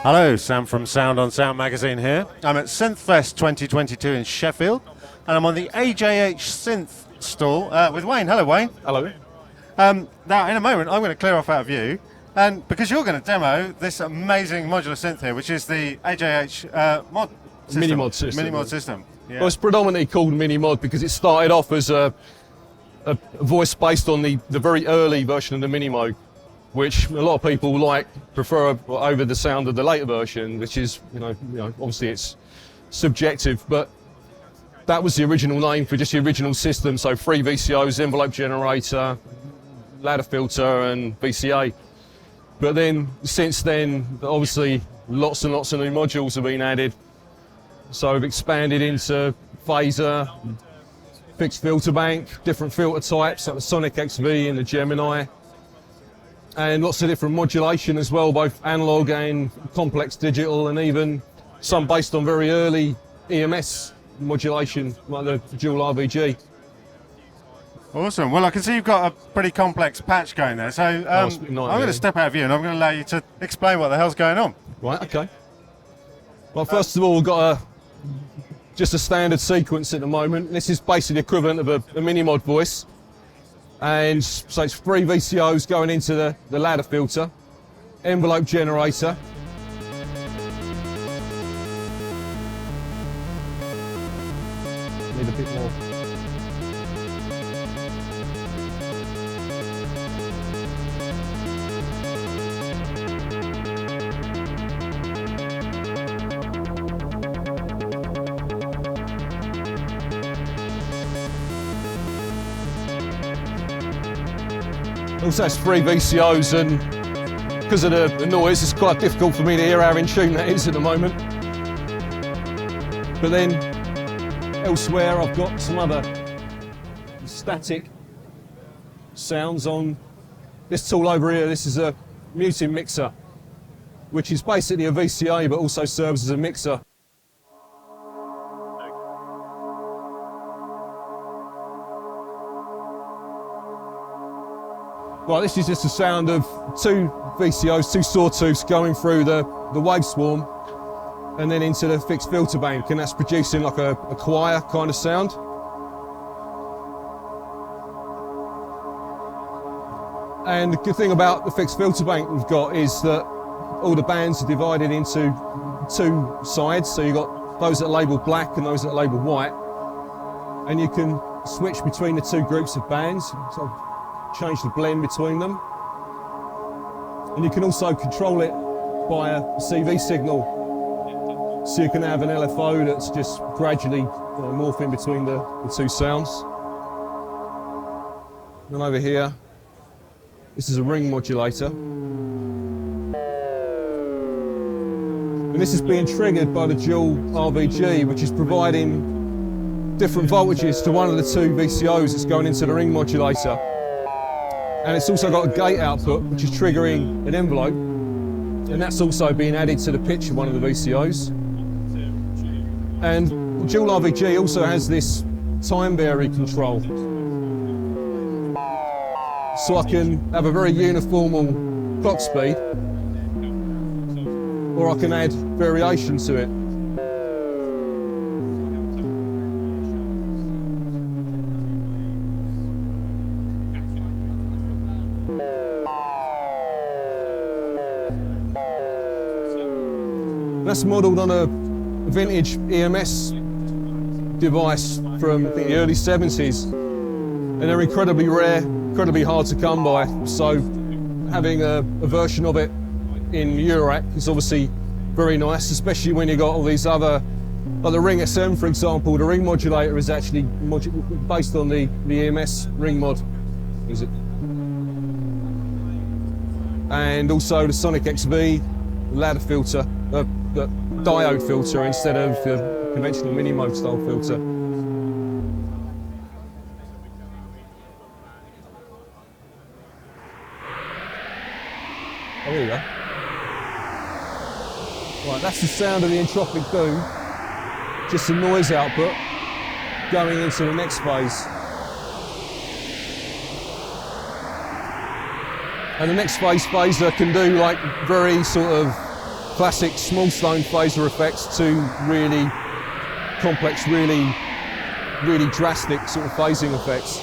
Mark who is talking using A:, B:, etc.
A: Hello, Sam from Sound on Sound magazine here. I'm at SynthFest 2022 in Sheffield, and I'm on the AJH Synth stall with Wayne. Hello, Wayne.
B: Hello.
A: Now, in a moment, I'm going to clear off out of you, and because you're going to demo this amazing modular synth here, which is the AJH
B: Minimod System.
A: Minimod System. Yeah.
B: Well, it's predominantly called Minimod because it started off as a voice based on the very early version of the Minimoog, which a lot of people prefer over the sound of the later version, which is, you know, obviously it's subjective, but that was the original name for just the original system. So 3 VCOs, envelope generator, ladder filter, and VCA. But then, since then, obviously, lots and lots of new modules have been added. So we've expanded into phaser, fixed filter bank, different filter types like the Sonic XV and the Gemini, and lots of different modulation as well, both analog and complex digital, and even some based on very early EMS modulation like the dual RVG.
A: Awesome. Well, I can see you've got a pretty complex patch going there, so I'm going to step out of you and I'm going to allow you to explain what the hell's going on.
B: Right, okay. Well, first of all, we've got just a standard sequence at the moment. This is basically the equivalent of a Minimod voice. And so it's 3 VCOs going into the ladder filter, envelope generator. Need a bit more. Also has 3 VCOs, and because of the noise it's quite difficult for me to hear how in tune that is at the moment. But then elsewhere I've got some other static sounds on this tool over here. This is a muting mixer, which is basically a VCA but also serves as a mixer. Right, this is just the sound of 2 VCOs, 2 sawtooths going through the wave swarm and then into the fixed filter bank, and that's producing like a choir kind of sound. And the good thing about the fixed filter bank we've got is that all the bands are divided into 2 sides, so you've got those that are labelled black and those that are labelled white, and you can switch between the 2 groups of bands. So change the blend between them, and you can also control it by a CV signal, so you can have an LFO that's just gradually morphing between the 2 sounds. And over here, this is a ring modulator, and this is being triggered by the dual RVG, which is providing different voltages to one of the 2 VCOs that's going into the ring modulator. And it's also got a gate output, which is triggering an envelope, and that's also being added to the pitch of one of the VCOs. And the dual RVG also has this time vary control, so I can have a very uniform clock speed, or I can add variation to it. That's modelled on a vintage EMS device from, I think, the early 70s, and they're incredibly rare, incredibly hard to come by, so having a version of it in Eurorack is obviously very nice, especially when you've got all these other, like the Ring SM for example. The ring modulator is actually based on the EMS ring mod, is it? And also the Sonic XV ladder filter, the diode filter instead of the conventional Minimoog style filter. Oh, here you go. Right, that's the sound of the Entropic boom, just some noise output going into the next phase. And the next phase phaser can do like very sort of classic small stone phaser effects to really complex, really drastic sort of phasing effects.